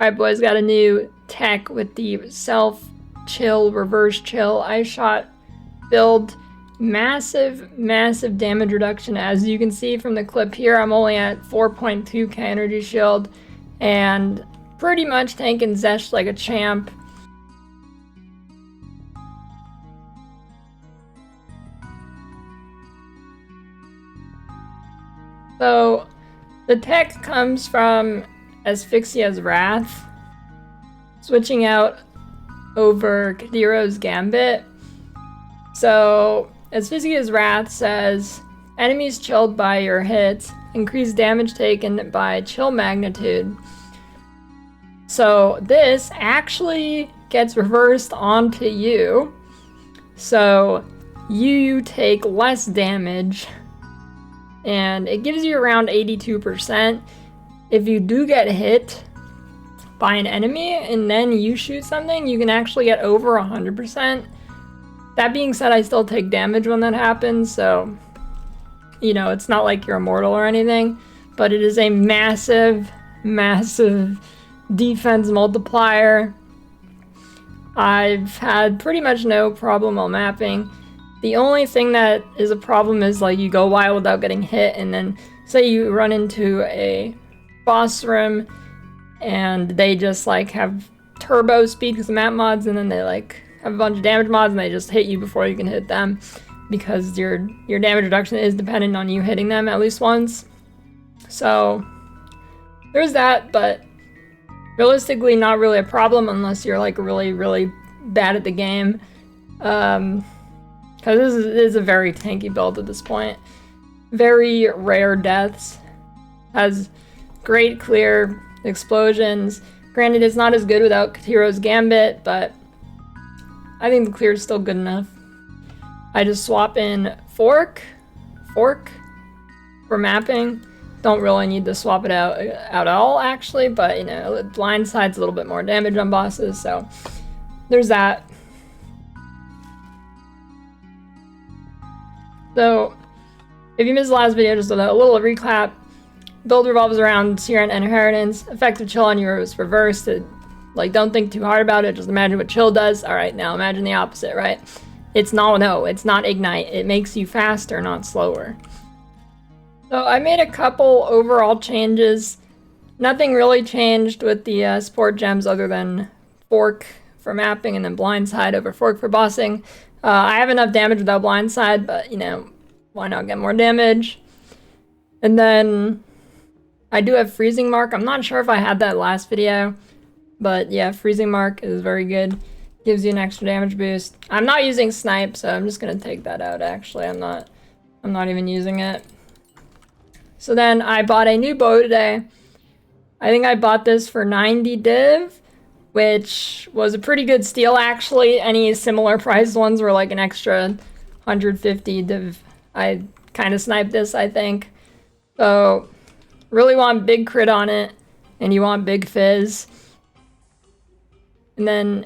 Alright boys, got a new tech with the self-chill, reverse chill ice shot build. Massive damage reduction. As you can see from the clip here, I'm only at 4.2k energy shield and pretty much tanking Zesh like a champ. So the tech comes from Asphyxia's Wrath, switching out over Kadiro's Gambit. So Asphyxia's Wrath says, enemies chilled by your hits increase damage taken by chill magnitude. So this actually gets reversed onto you, so you take less damage, and it gives you around 82%. If you do get hit by an enemy and then you shoot something, you can actually get over 100%. That being said, I still take damage when that happens, so, you know, it's not like you're immortal or anything, but it is a massive defense multiplier. I've had pretty much no problem while mapping. The only thing that is a problem is, like, you go a while without getting hit, and then say you run into a boss room and they just, like, have turbo speed because of map mods, and then they, like, have a bunch of damage mods and they just hit you before you can hit them, because your damage reduction is dependent on you hitting them at least once. So there's that, but realistically not really a problem unless you're like really bad at the game, because this is a very tanky build at this point. Very rare deaths, has great clear explosions. Granted, it's not as good without Kadiro's Gambit, but I think the clear is still good enough. I just swap in fork for mapping. Don't really need to swap it out at all, actually, but, you know, blindside's a little bit more damage on bosses, so there's that. So if you missed the last video, just a little recap. Build revolves around Siren Inheritance. Effective chill on you is reversed. Like, don't think too hard about it, just imagine what chill does. Alright, now imagine the opposite, right? It's not ignite. It makes you faster, not slower. So I made a couple overall changes. Nothing really changed with the support gems other than fork for mapping and then blindside over fork for bossing. I have enough damage without blindside, but, you know, why not get more damage? And then I do have freezing mark. I'm not sure if I had that last video, but yeah, freezing mark is very good. Gives you an extra damage boost. I'm not using snipe, so I'm just gonna take that out, actually. I'm not even using it. So then I bought a new bow today. I think I bought this for 90 div, which was a pretty good steal, actually. Any similar priced ones were like an extra 150 div. I kind of sniped this, I think. So really want big crit on it, and you want big fizz. And then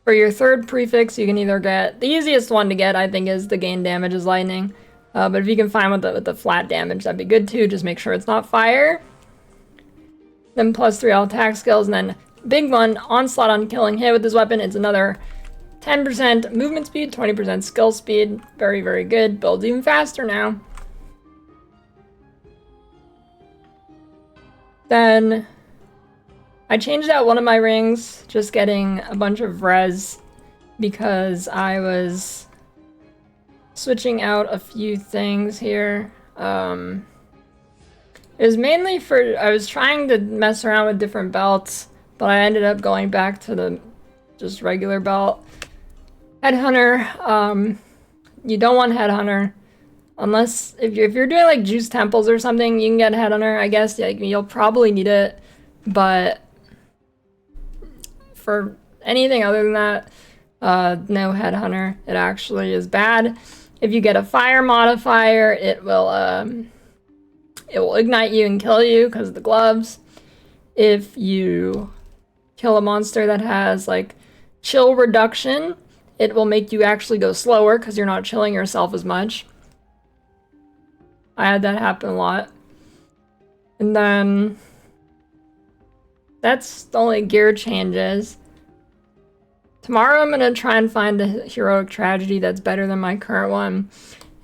for your third prefix, you can either get, the easiest one to get, I think, is the gain damage is lightning. But if you can find with the flat damage, that'd be good too. Just make sure it's not fire. Then +3 all attack skills, and then big one, onslaught on killing hit with this weapon. It's another 10% movement speed, 20% skill speed. Very good. Builds even faster now. Then I changed out one of my rings, just getting a bunch of res, because I was switching out a few things here. It was mainly for, I was trying to mess around with different belts, but I ended up going back to the just regular belt. Headhunter, you don't want Headhunter. Unless, if you're doing like Juice Temples or something, you can get Headhunter, I guess. Like, you'll probably need it, but for anything other than that, no Headhunter. It actually is bad. If you get a fire modifier, it will ignite you and kill you because of the gloves. If you kill a monster that has like chill reduction, it will make you actually go slower because you're not chilling yourself as much. I had that happen a lot. And then That's the only gear changes. Tomorrow I'm gonna try and find a heroic tragedy that's better than my current one.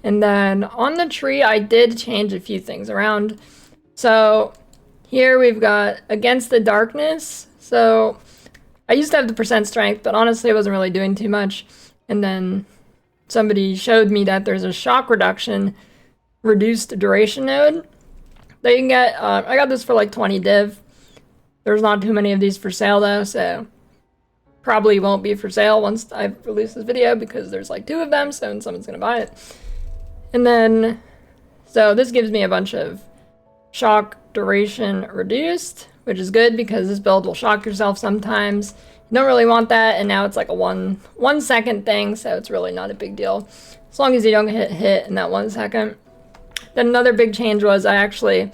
And then on the tree, I did change a few things around. So here we've got against the darkness. So I used to have the percent strength, but honestly I wasn't really doing too much. And then somebody showed me that there's a shock reduction reduced duration node that you can get. I got this for like 20 div. There's not too many of these for sale though, so probably won't be for sale once I release this video because there's like 2 of them, so someone's gonna buy it. And then, so this gives me a bunch of shock duration reduced, which is good because this build will shock yourself sometimes. You don't really want that, and now it's like a one second thing, so it's really not a big deal. As long as you don't get hit in that 1 second. Then another big change was I actually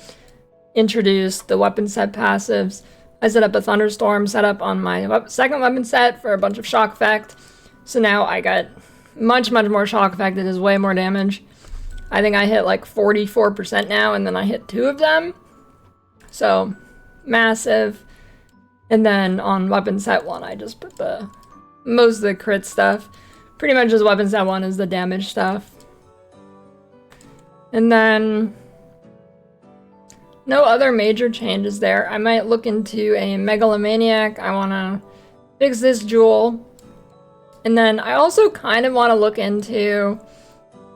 introduced the weapon set passives. I set up a thunderstorm setup on my second weapon set for a bunch of shock effect. So now I got much more shock effect. It does way more damage. I think I hit like 44% now, and then I hit 2 of them. So massive. And then on weapon set 1, I just put most of the crit stuff. Pretty much just weapon set 1 is the damage stuff. And then no other major changes there. I might look into a megalomaniac. I want to fix this jewel. And then I also kind of want to look into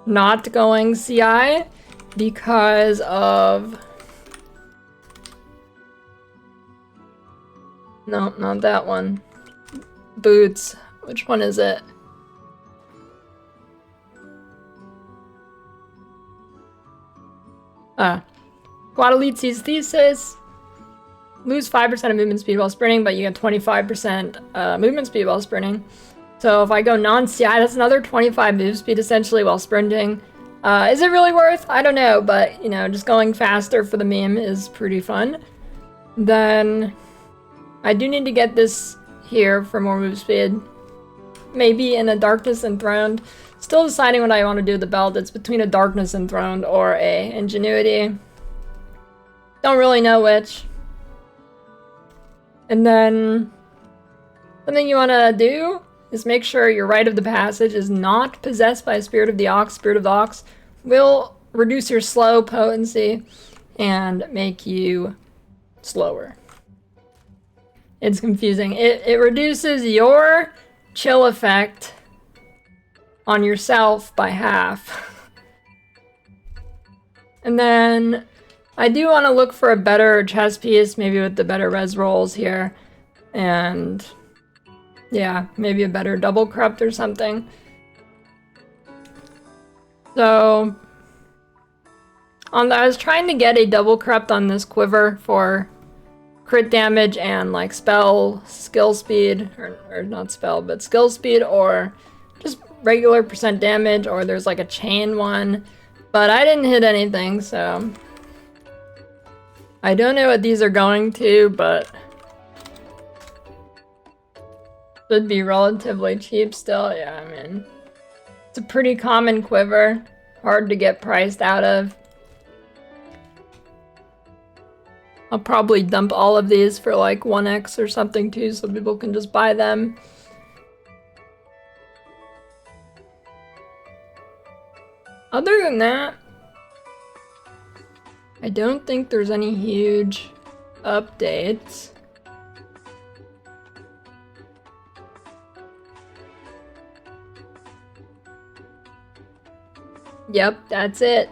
not going CI because of... No, not that one. Boots. Which one is it? Guadaliti's thesis. Lose 5% of movement speed while sprinting, but you get 25% movement speed while sprinting. So if I go non-CI, that's another 25 move speed essentially while sprinting. Is it really worth? I don't know, but you know, just going faster for the meme is pretty fun. Then I do need to get this here for more move speed. Maybe in a Darkness Enthroned. Still deciding what I want to do with the belt. It's between a Darkness Enthroned or a Ingenuity. Don't really know which. And then something you want to do is make sure your rite of the passage is not possessed by a Spirit of the Ox. Spirit of the Ox will reduce your slow potency and make you slower. It's confusing. It reduces your chill effect on yourself by half. And then I do want to look for a better chest piece, maybe with the better res rolls here. And yeah, maybe a better double corrupt or something. So I was trying to get a double corrupt on this quiver for crit damage and like spell skill speed, or not spell, but skill speed, or just regular percent damage, or there's like a chain one, but I didn't hit anything, so I don't know what these are going to, but should be relatively cheap still. Yeah, I mean, it's a pretty common quiver, hard to get priced out of. I'll probably dump all of these for like 1x or something too, so people can just buy them. Other than that, I don't think there's any huge updates. Yep, that's it.